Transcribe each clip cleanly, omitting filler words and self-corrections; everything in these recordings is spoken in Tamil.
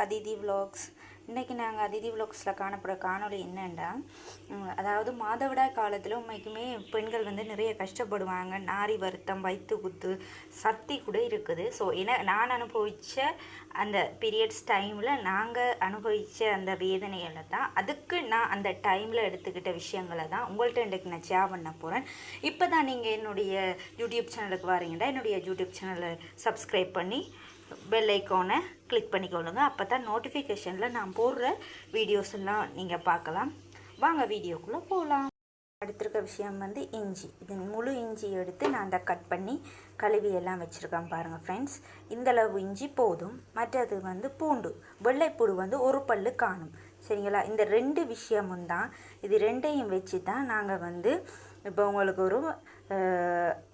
அதிதி vlogs. இன்றைக்கி நாங்கள் அதிதி vlogsல காணப்படுற காணொளி என்னென்னா, அதாவது மாதவிடாய் காலத்தில் உண்மைக்குமே பெண்கள் வந்து நிறைய கஷ்டப்படுவாங்க. நாரி வருத்தம், வயிற்று குத்து, சக்தி கூட இருக்குது. ஸோ நான் அனுபவித்த அந்த பீரியட்ஸ் டைமில் நாங்கள் அனுபவித்த அந்த வேதனைகளை தான், அதுக்கு நான் அந்த டைமில் எடுத்துக்கிட்ட விஷயங்களை தான் உங்கள்கிட்ட இன்றைக்கு நான் ஷேர் பண்ண போகிறேன். இப்போ தான் நீங்கள் என்னுடைய யூடியூப் சேனலுக்கு வரீங்கன்னா என்னுடைய யூடியூப் சேனலை சப்ஸ்கிரைப் பண்ணி பெல் ஐக்கானை கிளிக் பண்ணிக்கொள்ளுங்க. அப்போ தான் நோட்டிஃபிகேஷனில் நான் போடுற வீடியோஸ் எல்லாம் நீங்கள் பார்க்கலாம். வாங்க வீடியோக்குள்ளே போகலாம். அடுத்திருக்க விஷயம் வந்து இஞ்சி. இது முழு இஞ்சி எடுத்து நான் அந்த கட் பண்ணி கழுவி எல்லாம் வச்சுருக்கேன் பாருங்கள் ஃப்ரெண்ட்ஸ். இந்தளவு இஞ்சி போதும். மற்றது வந்து பூண்டு, வெள்ளைப்பூடு வந்து ஒரு பல்லு காணும். சரிங்களா? இந்த ரெண்டு விஷயமும் தான், இது ரெண்டையும் வச்சு தான் நாங்கள் வந்து இப்போ உங்களுக்கு ஒரு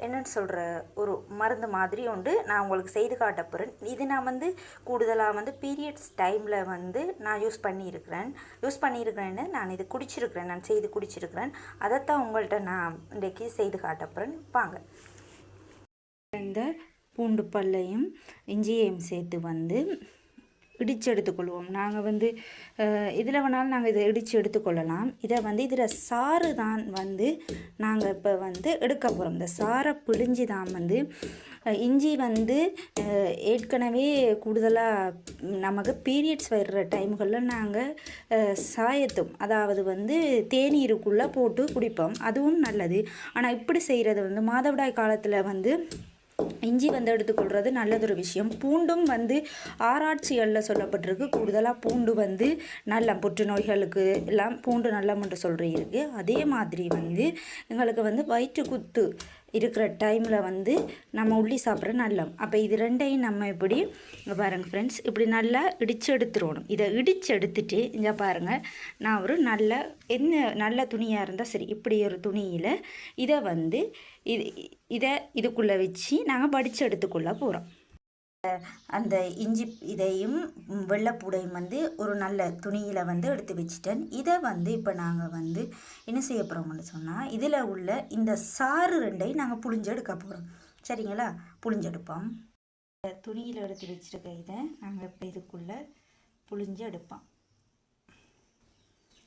என்னென்னு சொல்கிற ஒரு மருந்து மாதிரி உண்டு நான் உங்களுக்கு செய்து காட்ட போகிறேன். இது நான் வந்து கூடுதலாக வந்து பீரியட்ஸ் டைமில் வந்து நான் யூஸ் பண்ணியிருக்கிறேன்னு நான் இது குடிச்சிருக்கிறேன், நான் செய்து குடிச்சிருக்கிறேன். அதைத்தான் உங்கள்கிட்ட நான் இன்றைக்கி செய்து காட்ட போகிறேன். வாங்க. இந்த பூண்டு பல்லையும் இஞ்சியையும் சேர்த்து வந்து இடித்து எடுத்துக்கொள்வோம். நாங்கள் வந்து இதில் வேணாலும் நாங்கள் இதை இடித்து எடுத்துக்கொள்ளலாம். இதை வந்து இதில் சாறு தான் வந்து நாங்கள் இப்போ வந்து எடுக்க போகிறோம். இந்த சாரை பிழிஞ்சி தான் வந்து இஞ்சி வந்து ஏற்கனவே கூடுதலாக நமக்கு பீரியட்ஸ் வர்ற டைம்களில் நாங்கள் சாயத்தும், அதாவது வந்து தேநீருக்குள்ளே போட்டு குடிப்போம். அதுவும் நல்லது. ஆனால் இப்படி செய்கிறது வந்து மாதவிடாய் காலத்தில் வந்து இஞ்சி வந்து எடுத்துக்கொள்வது நல்லதொரு விஷயம். பூண்டும் வந்து ஆராய்ச்சிகளில் சொல்லப்பட்டிருக்கு, கூடுதலாக பூண்டு வந்து நல்ல புற்றுநோய்களுக்கு எல்லாம் பூண்டு நல்லம்ன்று சொல்லியிருக்கு. அதே மாதிரி வந்து எங்களுக்கு வந்து வயிற்று குத்து இருக்கிற டைமில் வந்து நம்ம உள்ளி சாப்பிட்ற நல்லம். அப்போ இது ரெண்டையும் நம்ம இப்படி பாருங்கள் ஃப்ரெண்ட்ஸ், இப்படி நல்லா இடித்து எடுத்துடணும். இதை இடித்து எடுத்துட்டு இங்கே பாருங்கள், நான் ஒரு நல்ல துணியாக இருந்தால் சரி, இப்படி ஒரு துணியில் இதை வந்து இதுக்குள்ளே வச்சு நாங்கள் வடித்து எடுத்துக்கொள்ள போகிறோம். அந்த இஞ்சி இதையும் வெள்ளைப்பூடையும் வந்து ஒரு நல்ல துணியில் வந்து எடுத்து வச்சுட்டேன். இதை வந்து இப்போ நாங்கள் வந்து என்ன செய்ய போகிறோம்னு சொன்னால், இதில் உள்ள இந்த சாறு ரெண்டையும் நாங்கள் புழிஞ்சு எடுக்க போகிறோம். சரிங்களா? புழிஞ்செடுப்போம். துணியில் எடுத்து வச்சுருக்க இதை நாங்கள் இப்போ இதுக்குள்ளே புழிஞ்சு எடுப்போம்.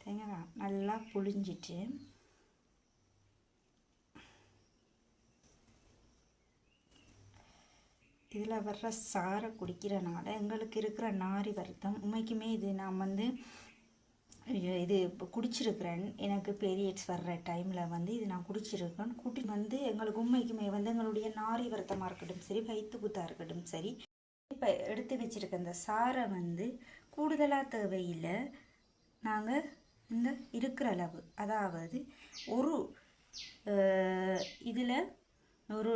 சரிங்களா? நல்லா புழிஞ்சிட்டு இதில் வர்ற சாரை குடிக்கிறனால எங்களுக்கு இருக்கிற நாரி வருத்தம் உண்மைக்குமே இது நான் வந்து இது இப்போ குடிச்சிருக்கிறேன். எனக்கு பீரியட்ஸ் வர்ற டைமில் வந்து இது நான் குடிச்சிருக்கேன். வந்து எங்களுக்கு உண்மைக்குமே வந்து எங்களுடைய நாரி வருத்தமாக இருக்கட்டும் சரி, வயிற்று குத்தாக இருக்கட்டும் சரி, இப்போ எடுத்து வச்சுருக்க இந்த சாரை வந்து கூடுதலாக தேவையில்லை. நாங்கள் இந்த இருக்கிற அளவு, அதாவது ஒரு இதில் ஒரு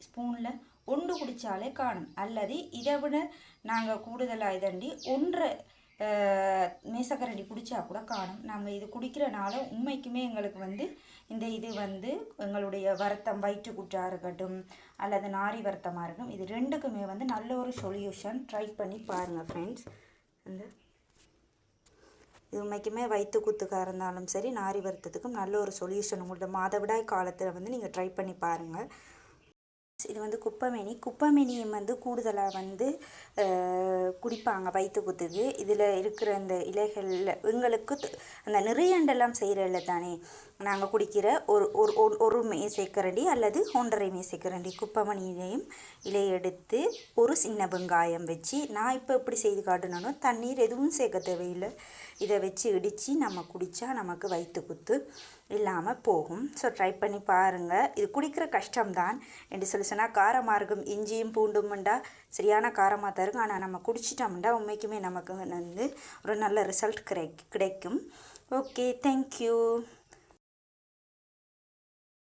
ஸ்பூனில் ஒன்று குடித்தாலே காணும். அல்லது இதை விட நாங்கள் கூடுதலாக இதண்டி 1.5 மேசக்கரண்டி குடித்தா கூட காணும். நாங்கள் இது குடிக்கிறனால உண்மைக்குமே எங்களுக்கு வந்து இது வந்து எங்களுடைய வருத்தம், வயிற்று குற்றாக இருக்கட்டும் அல்லது நாரி வருத்தமாக இருக்கும், இது ரெண்டுக்குமே வந்து நல்ல ஒரு சொல்யூஷன். ட்ரை பண்ணி பாருங்கள் ஃப்ரெண்ட்ஸ். இது உண்மைக்குமே வயிற்று குத்துக்காக இருந்தாலும் சரி, நாரி வருத்தத்துக்கும் நல்ல ஒரு சொல்யூஷன். உங்களோட மாதவிடாய் காலத்தில் வந்து நீங்கள் ட்ரை பண்ணி பாருங்கள். இது வந்து குப்பைமேனியும் வந்து கூடுதலாக வந்து குடிப்பாங்க வயிற்று குத்துக்கு. இதில் இருக்கிற அந்த இலைகளில் எங்களுக்கு அந்த நிறையண்டெல்லாம் செய்கிறதில்ல தானே, நாங்கள் குடிக்கிற ஒரு மேசைக்கரண்டி அல்லது 1.5 மேசைக்கரண்டி குப்பைமணியிலையும் இலையை எடுத்து ஒரு சின்ன வெங்காயம் வச்சு, நான் இப்போ எப்படி செய்து காட்டினாலும் தண்ணீர் எதுவும் சேர்க்க தேவையில்லை. இதை வச்சு இடித்து நம்ம குடித்தா நமக்கு வயிற்று குத்து இல்லாமல் போகும். ஸோ ட்ரை பண்ணி பாருங்கள். இது குடிக்கிற கஷ்டம்தான் என்று சொன்னால் காரமாக இருக்கும். இஞ்சியும் பூண்டும்ண்டா சரியான காரமாக தான் இருக்கும். ஆனால் நம்ம குடிச்சிட்டோம்டா உண்மைக்குமே நமக்கு வந்து ஒரு நல்ல ரிசல்ட் கிடைக்கும். Okay, thank you.